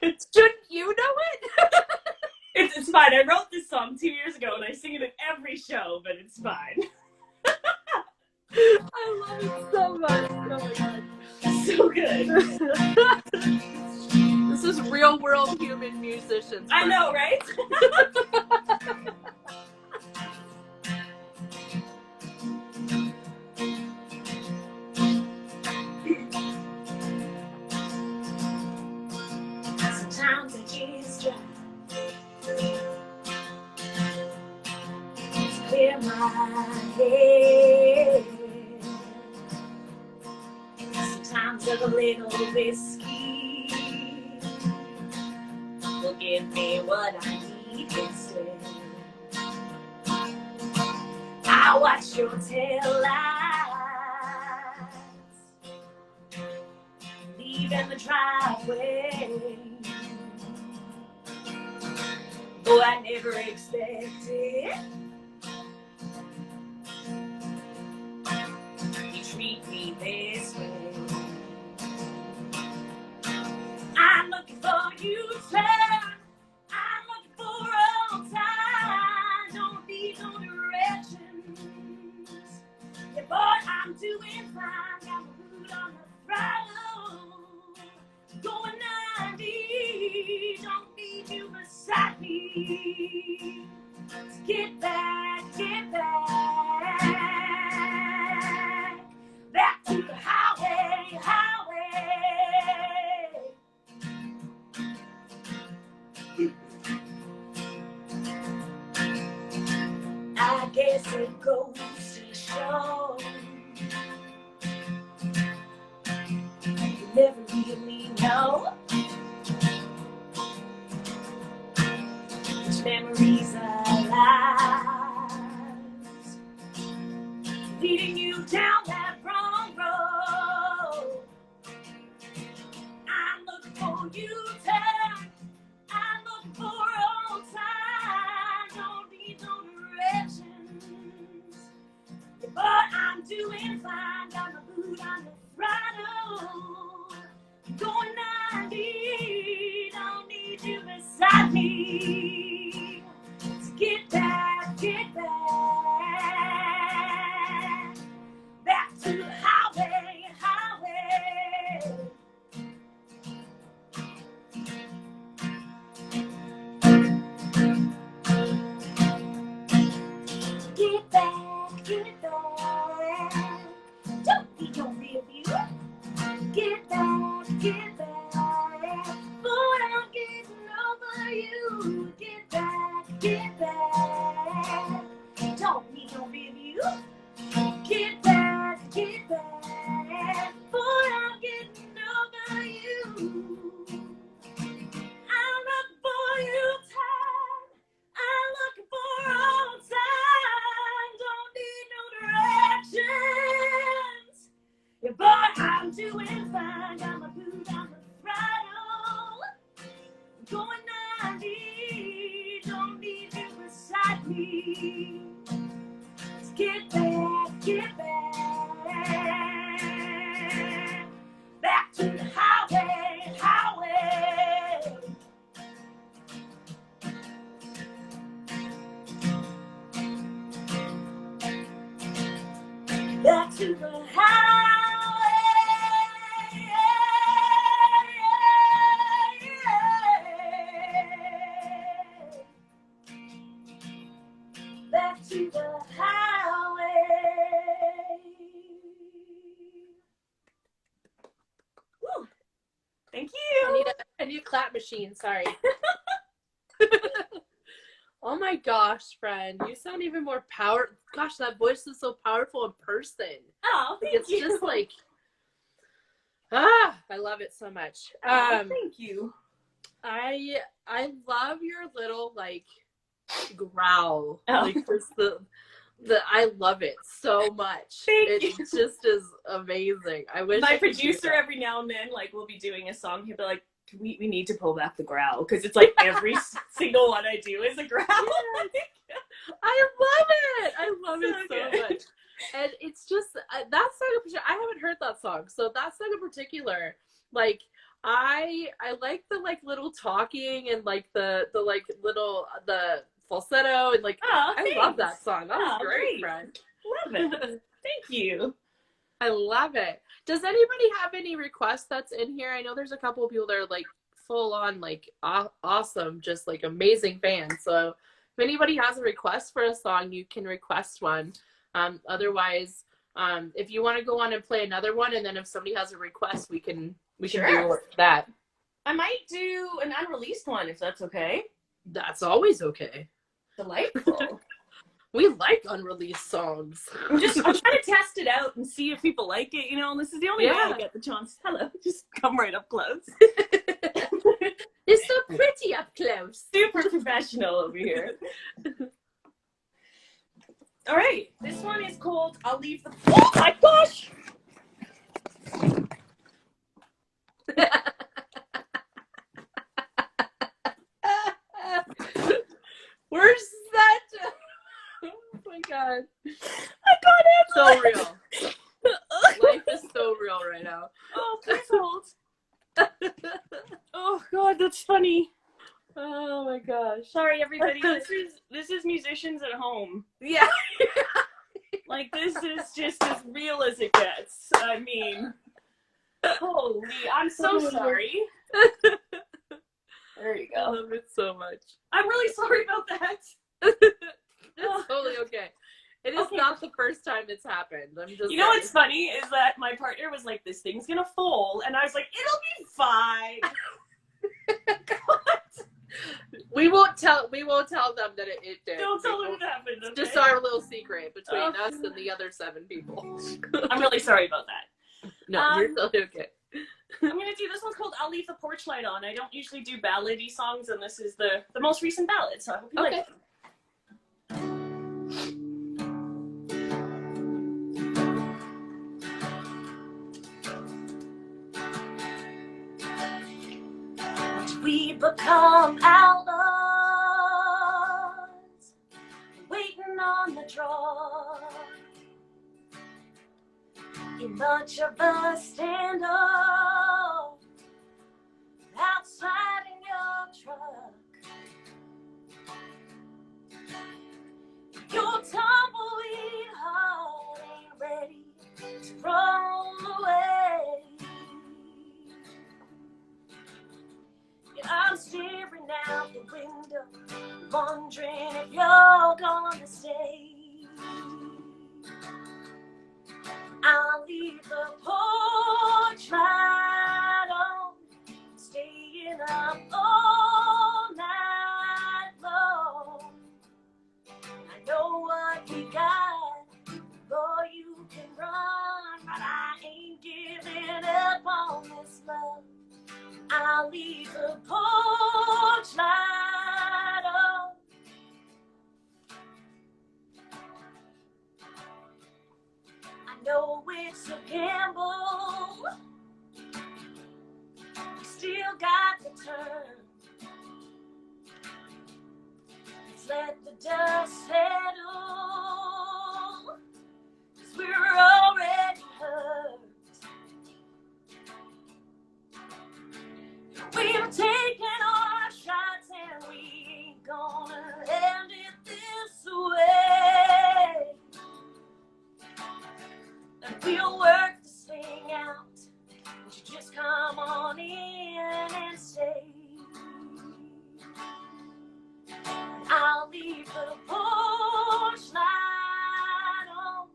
Shouldn't you know it? It's fine. I wrote this song 2 years ago and I sing it at every show, but it's fine. I love it so much. Oh my god. So good. This is real world human musicians. I know, right? Sometimes I just try to clear my head. Sometimes a little whiskey will give me what I need instead. I watch your tail lights leaving the driveway. Oh, I never expected you treat me this way. I'm looking for you, sir. I'm looking for all time. Don't need no directions. Yeah, boy, I'm doing fine. Got my foot on the throttle. Going 90. Don't need you beside me. Let's get back, back to the highway, I guess it goes to show you never really know which memories are lies leading you down that wrong road. I'm looking for you. get back. Don't need no review. Get back, boy, I'm getting over you. I'm looking for you time. I'm looking for all time. Don't need no directions. Yeah, boy, I'm doing fine. Got my boot on the throttle. Going 90. Don't need you beside me. Let's get back. Back to the highway. Back to the highway. Back to the highway. Woo. Thank you. I need a clap machine. Sorry. Oh my gosh, friend. You sound even more power. Gosh, that voice is so powerful in person. Oh, thank you. It's just like, I love it so much. Thank you. I love your little like growl. Oh. Like just the I love it so much. Thank you. Just is amazing. I wish my producer every now and then like we'll be doing a song. He'll be like, we need to pull back the growl because it's like every single one I do is a growl. Yeah. I love it so much. And it's just that song in particular, I haven't heard that song, so that song in particular, like I like the like little talking and like the like little the falsetto and like I love that song. That was great, friend. Love it. Thank you. I love it. Does anybody have any requests that's in here? I know there's a couple of people that are like full on like awesome, just like amazing fans. So if anybody has a request for a song, you can request one. Otherwise, if you want to go on and play another one, and then if somebody has a request, we can do that. I might do an unreleased one if that's okay. That's always okay. Delightful. We like unreleased songs. I'm trying to test it out and see if people like it, and this is the only way I get the chance. Hello, just come right up close. It's so pretty up close. Super professional over here. All right, this one is called I'll Leave the... Oh my gosh! Where's that? Oh my god. I got it. So real. Life is so real right now. Oh, please hold. Oh god, that's funny. Oh my gosh. Sorry everybody. This is musicians at home. Yeah. Like this is just as real as it gets. I mean, holy, I'm so sorry. There you go. I love it so much. I'm really sorry about that. It's totally okay. It is not the first time it's happened. I'm just what's funny is that my partner was like, this thing's gonna fall, and I was like, it'll be fine. We won't tell them that it did. Don't tell them it happened. It's just our little secret between us and the other 7 people. I'm really sorry about that. No, you're totally okay. I'm gonna do this one's called I'll Leave the Porch Light On. I don't usually do ballady songs, and this is the most recent ballad, so I hope you like it. We become outlaws, waiting on the draw. Much of us stand up outside in your truck. Your tumbleweed heart ain't ready to roll away. I'm staring out the window, wondering if you're gonna stay. I'll leave the porch light on, staying up all night long. I'll leave the porch light on. I know it's a gamble, you still got the turn. Let's let the dust settle, 'cause we're already hurt. We've taken our shots and we ain't gonna end it this way. And we'll work this thing out. Won't you just come on in and stay? I'll leave the porch light on,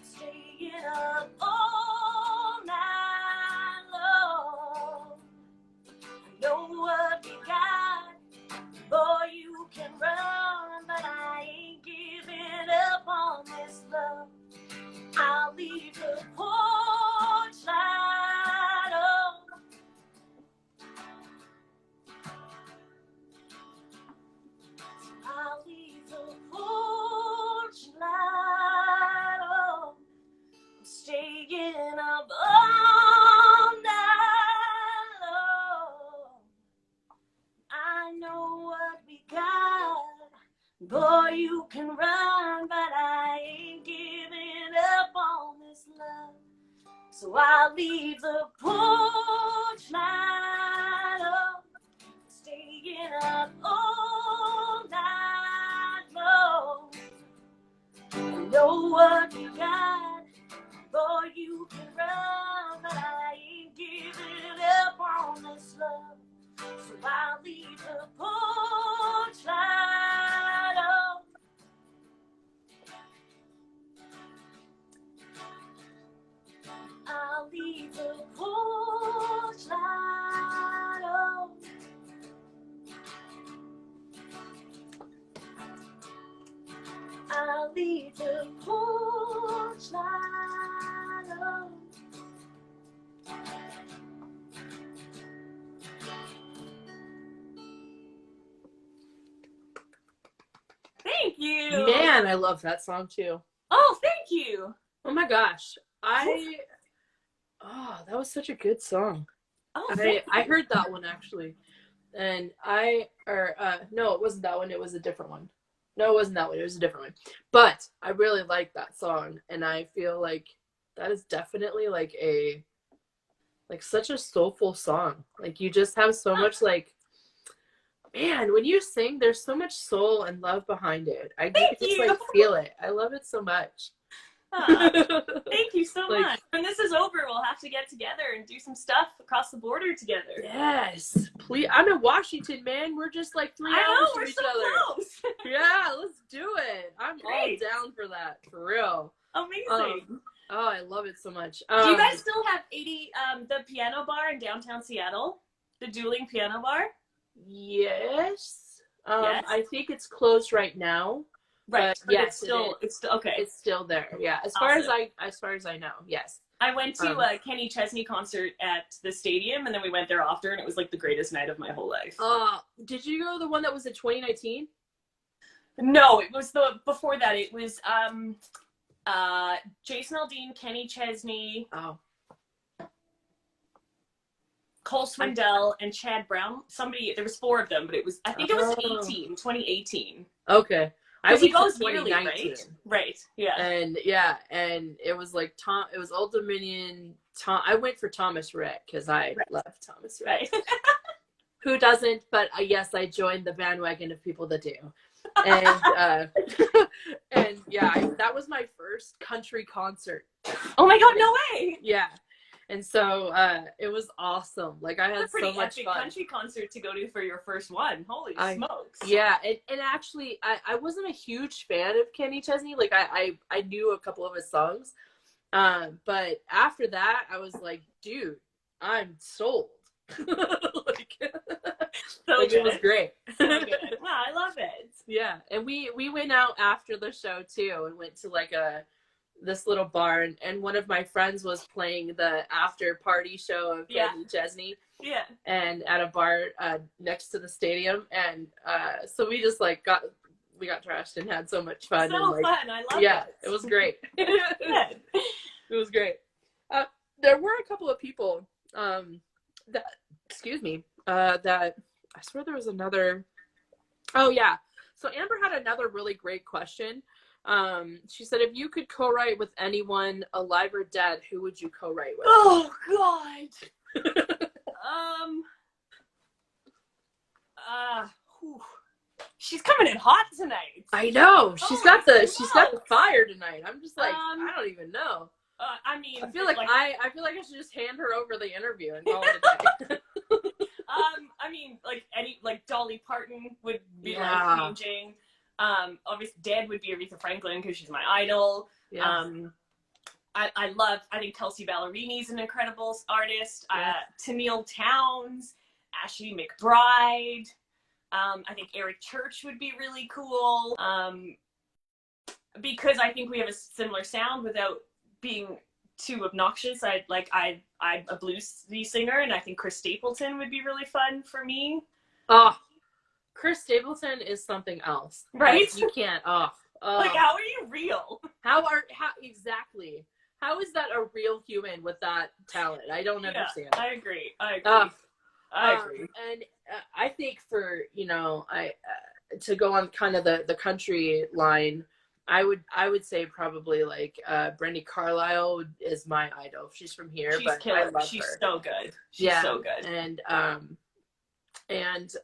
staying up all night long. I know what we got, boy, you can run, but I ain't giving up on this love. I'll leave the porch light on. I'll leave the porch light on. I'm staying up all night long. I know what we got. Boy, you can run, but I ain't giving up on this love. So I'll leave the porch light on, staying up all night long. I know what you got, boy, you can run, but I ain't giving up on this love. So I'll leave the porch light on. I'll leave the porch light on. I'll leave the porch light on. Thank you. Man, I love that song too. Oh, thank you. Oh my gosh. That was such a good song. Oh, I heard that one actually. And no, it wasn't that one. It was a different one. No, it wasn't that one. It was a different one. But I really like that song. And I feel like that is definitely like such a soulful song. Like you just have so much man, when you sing, there's so much soul and love behind it. I just feel it. I love it so much. Thank you so much. When this is over, we'll have to get together and do some stuff across the border together. Yes, please. I'm in Washington, man. We're just like 3 hours from each other. Close. Yeah, let's do it. I'm all down for that, for real. Amazing. I love it so much. Do you guys still have the piano bar in downtown Seattle? The dueling piano bar? Yes. I think it's closed right now. Right. But yes, it's still okay. It's still there. Yeah. As far as I know, yes. I went to a Kenny Chesney concert at the stadium, and then we went there after, and it was like the greatest night of my whole life. Did you go to the one that was in 2019? No, it was before that. It was Jason Aldean, Kenny Chesney. Oh. Cole Swindell and Chad Brown. There was 4 of them, but I think it was 2018. Okay. He goes yearly, right? Right. Yeah. And it was like it was Old Dominion. I went for Thomas Rhett because I love Thomas Rhett. Right. Who doesn't? But yes, I joined the bandwagon of people that do. And and yeah, that was my first country concert. Oh my God! No way. Yeah. And so it was awesome. Like I had so much fun. Country concert to go to for your first one. Holy smokes! Yeah, and actually, I wasn't a huge fan of Kenny Chesney. Like I knew a couple of his songs, but after that, I was like, dude, I'm sold. It was great. So good. Wow, I love it. Yeah, and we went out after the show too, and went to like this little bar, and one of my friends was playing the after party show of Kenny Chesney, Yeah. And at a bar next to the stadium, and so we just like got trashed and had so much fun. So and, like, fun. I love it was great. Good. It was great. There were a couple of people that, excuse me, that I swear there was another. Oh yeah. So Amber had another really great question. She said, if you could co-write with anyone, alive or dead, who would you co-write with? Oh God. She's coming in hot tonight. I know. She's got the fire tonight. I'm just like, I don't even know. I mean, I feel like I should just hand her over the interview and call it a day. I mean, like Dolly Parton would be life changing. Obviously, dead would be Aretha Franklin because she's my idol. Yeah. I think Kelsey Ballerini's an incredible artist. Yeah. Tennille Townes, Ashley McBride. I think Eric Church would be really cool. Because I think we have a similar sound without being too obnoxious. I'm a blues singer, and I think Chris Stapleton would be really fun for me. Oh, Chris Stapleton is something else, right? You can't. Like, how are you real? How exactly? How is that a real human with that talent? I don't understand. I agree. I agree. And I think for to go on kind of the country line, I would say probably like Brandi Carlile is my idol. She's from here, she's but killer. I love she's her. So good. She's so good. And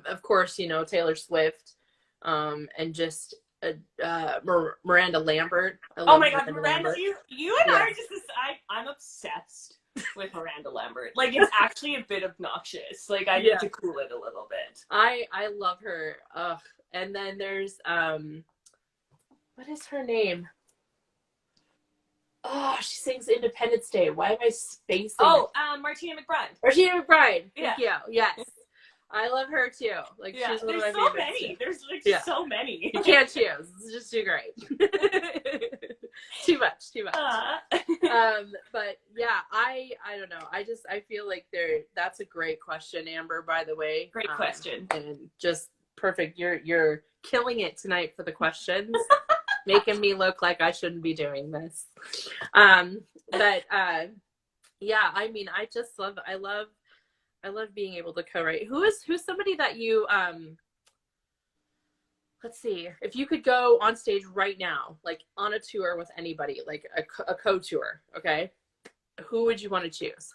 of course, Taylor Swift, and just Miranda Lambert. Oh my God, Miranda! You and I are just I'm obsessed with Miranda Lambert. Like, it's actually a bit obnoxious. Like, I need to cool it a little bit. I love her. And then there's what is her name? Oh, she sings Independence Day. Why am I spacing? Oh, Martina McBride. Martina McBride. Thank you. Yes. I love her too. Like, she's one of my favorites. There's so many. You can't choose. It's just too great. Too much. But yeah, I don't know. I feel like that's a great question, Amber, by the way. Great question. And just perfect. You're killing it tonight for the questions. Making me look like I shouldn't be doing this. But yeah, I mean, I love being able to co-write. Who's somebody that you let's see, if you could go on stage right now, like on a tour with anybody, like a co-tour, okay, who would you want to choose?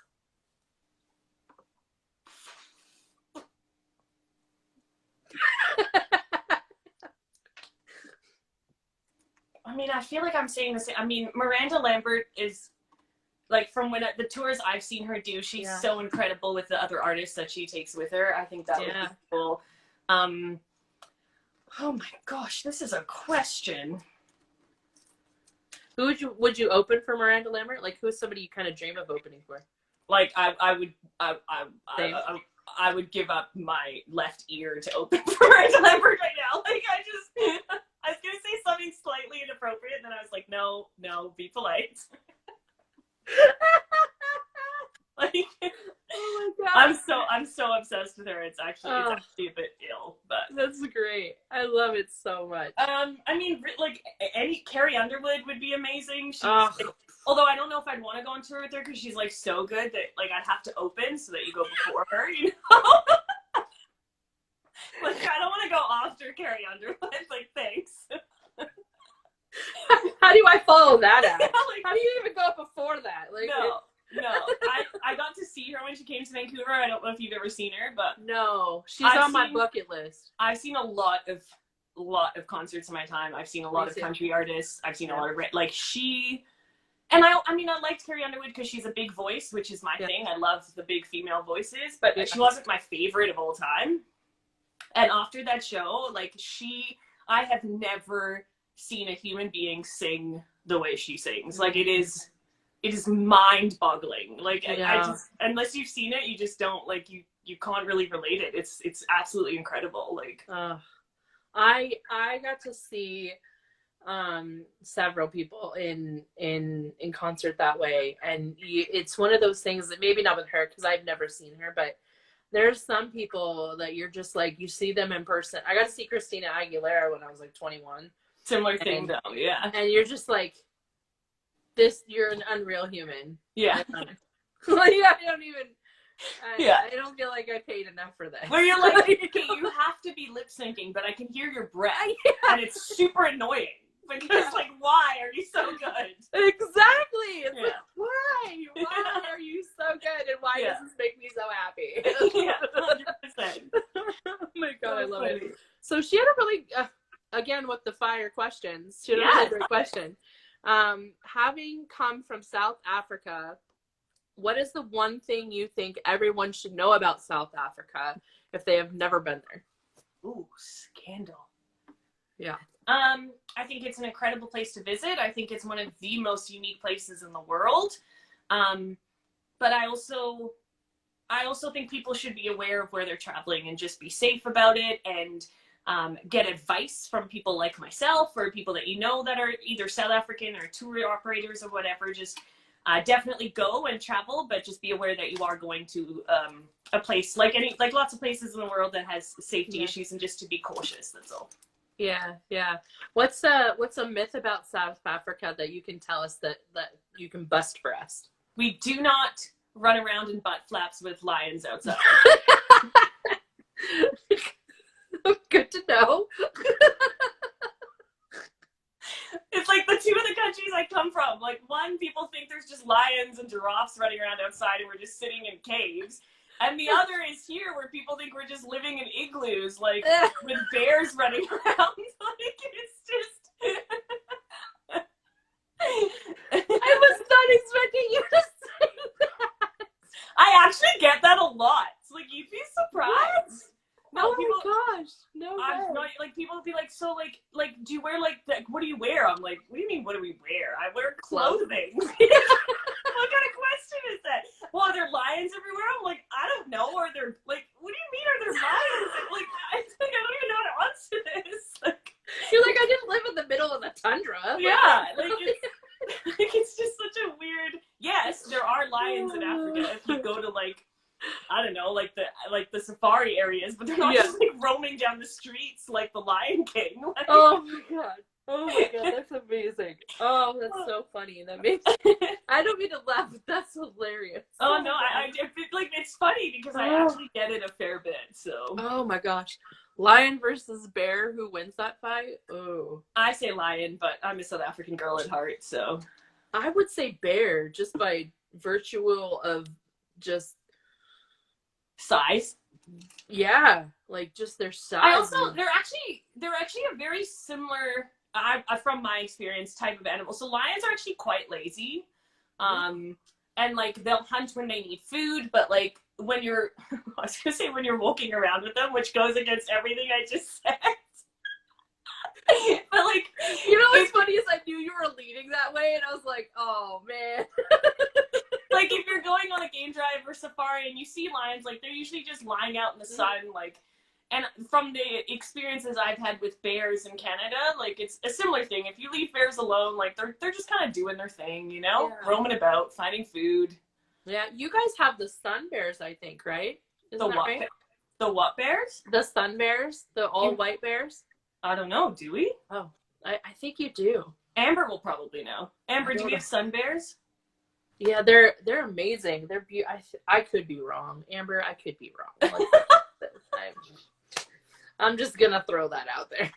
I mean, I feel like I'm saying the same. I mean, Miranda Lambert is, like, from the tours I've seen her do, she's so incredible with the other artists that she takes with her. I think that would be cool. Oh my gosh, this is a question. Who would you open for Miranda Lambert? Like, who's somebody you kind of dream of opening for? Like, I would give up my left ear to open for Miranda Lambert right now. Like, I was gonna say something slightly inappropriate, and then I was like, no, be polite. Like, oh my God. I'm so obsessed with her. It's actually a bit ill, but that's great. I love it so much. I mean, like, any Carrie Underwood would be amazing. She's like, although I don't know if I'd want to go on tour with her because she's like so good that like I'd have to open so that you go before her, you know. Like, I don't want to go after Carrie Underwood. Like, thanks. How do I follow that out? Like, how do you even go before that? Like, no. I got to see her when she came to Vancouver. I don't know if you've ever seen her, but no, she's on my bucket list. I've seen a lot of concerts in my time. I've seen a lot of country artists. I've seen a lot of and I mean, I liked Carrie Underwood because she's a big voice, which is my thing. I love the big female voices, but she wasn't my favorite of all time. And after that show, like, I have never seen a human being sing the way she sings. Like, it is mind-boggling. Like, I just, unless you've seen it, you just don't, like, you can't really relate it. It's absolutely incredible. Like, I got to see several people in concert that way, and it's one of those things that maybe not with her because I've never seen her, but there's some people that you're just like, you see them in person. I got to see Christina Aguilera when I was like 21. Similar thing though, yeah. And you're just like, you're an unreal human. Yeah. Like, I don't even. I don't feel like I paid enough for this. Where you're like, okay, you have to be lip syncing, but I can hear your breath, and it's super annoying. But you're just like, why are you so good? Exactly. It's like, why? Why are you so good, and why does this make me so happy? 100%. Oh my god, I love it. So she had a really, again with the fire questions, she had a really great question. Having come from South Africa, what is the one thing you think everyone should know about South Africa if they have never been there? Ooh, scandal. Yeah. I think it's an incredible place to visit. I think it's one of the most unique places in the world. But I also think people should be aware of where they're traveling and just be safe about it, and get advice from people like myself or people that you know that are either South African or tour operators or whatever. Just definitely go and travel, but just be aware that you are going to a place like lots of places in the world that has safety issues, and just to be cautious. That's all. Yeah. What's a myth about South Africa that you can tell us that you can bust for us? We do not run around in butt flaps with lions outside. Good to know. It's like the two of the countries I come from. Like, one, people think there's just lions and giraffes running around outside and we're just sitting in caves. And the other is here, where people think we're just living in igloos, like, with bears running around. Like, it's just... I was not expecting you to say that. I actually get that a lot. It's like, you'd be surprised. What? No, oh people, my gosh! No I'm not, like, people will be like, so like, do you wear like what do you wear? I'm like, what do you mean? What do we wear? I wear clothing. What kind of question is that? Well, are there lions everywhere? I'm like, I don't know. Are there like, what do you mean? Are there lions? I'm like, I don't even know how to answer this. Like, you're like, I just live in the middle of the tundra. Yeah, it's just such a weird. Yes, there are lions in Africa if you go to like, I don't know, like the safari areas, but they're not just like roaming down the streets like the Lion King. Like, oh my god, that's amazing. Oh, that's so funny. That makes I don't mean to laugh, but that's hilarious. Oh no, it's funny because I actually get it a fair bit. So. Oh my gosh, lion versus bear, who wins that fight? Oh, I say lion, but I'm a South African girl at heart, so. I would say bear, just by virtue of just size. Yeah, like just their size. They're actually a very similar, from my experience, type of animal. So lions are actually quite lazy, and like they'll hunt when they need food. But like when you're, I was gonna say when you're walking around with them, which goes against everything I just said. But like, you know what's funny is I knew you were leading that way, and I was like, oh man. Like if you're going on a game drive or safari and you see lions, like they're usually just lying out in the sun, like. And from the experiences I've had with bears in Canada, like it's a similar thing. If you leave bears alone, like they're just kind of doing their thing, you know, roaming about, finding food. Yeah, you guys have the sun bears, I think, right? Isn't that right? The what bears? The sun bears, the all white bears. I don't know. Do we? Oh, I think you do. Amber will probably know. Amber, do we have sun bears? Yeah, they're amazing. They're I could be wrong, Amber. I could be wrong. I'm just gonna throw that out there.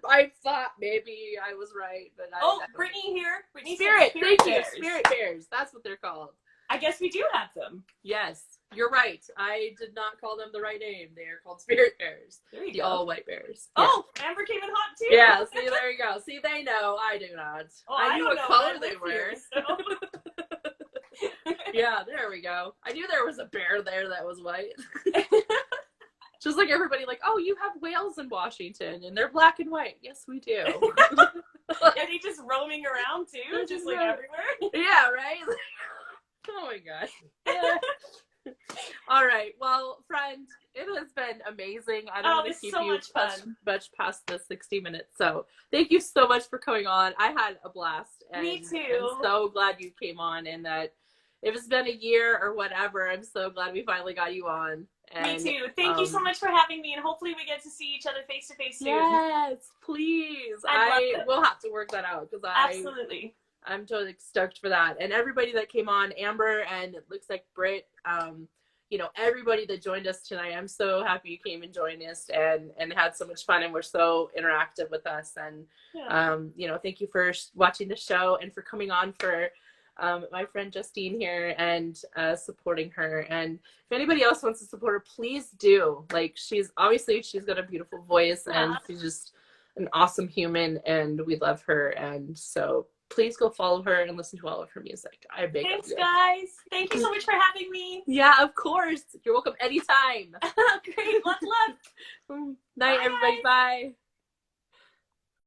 I thought maybe I was right, but Brittany here. Brittany Spirit. Thank you. Bears. Spirit bears. That's what they're called. I guess we do have them. Yes, you're right. I did not call them the right name. They are called spirit bears. There you go. All white bears. Oh, yeah. Amber came in hot too. Yeah. See, there you go. See, they know. I do not. Oh, I knew what color they were. Here, so. Yeah, there we go. I knew there was a bear there that was white. Just like everybody, like, oh, you have whales in Washington, and they're black and white. Yes, we do. Are they just roaming around too, just like everywhere? Yeah, right. Oh my gosh. All right. Well, friend, It has been amazing. I don't want to keep you much past the 60 minutes. So thank you so much for coming on. I had a blast. And me too. I'm so glad you came on, and that if it's been a year or whatever, I'm so glad we finally got you on. And, me too. Thank you so much for having me, and hopefully we get to see each other face to face soon. Yes, please. I will have to work that out because absolutely. I'm totally stoked for that. And everybody that came on, Amber, and it looks like Britt, you know, everybody that joined us tonight, I'm so happy you came and joined us and had so much fun and were so interactive with us. And, you know, thank you for watching the show and for coming on for my friend Justine here and supporting her. And if anybody else wants to support her, please do. Like, she's got a beautiful voice and she's just an awesome human, and we love her. And so please go follow her and listen to all of her music. I beg you. Thanks, guys. Thank you so much for having me. Yeah, of course. You're welcome anytime. Great. Luck. Night, everybody. Bye.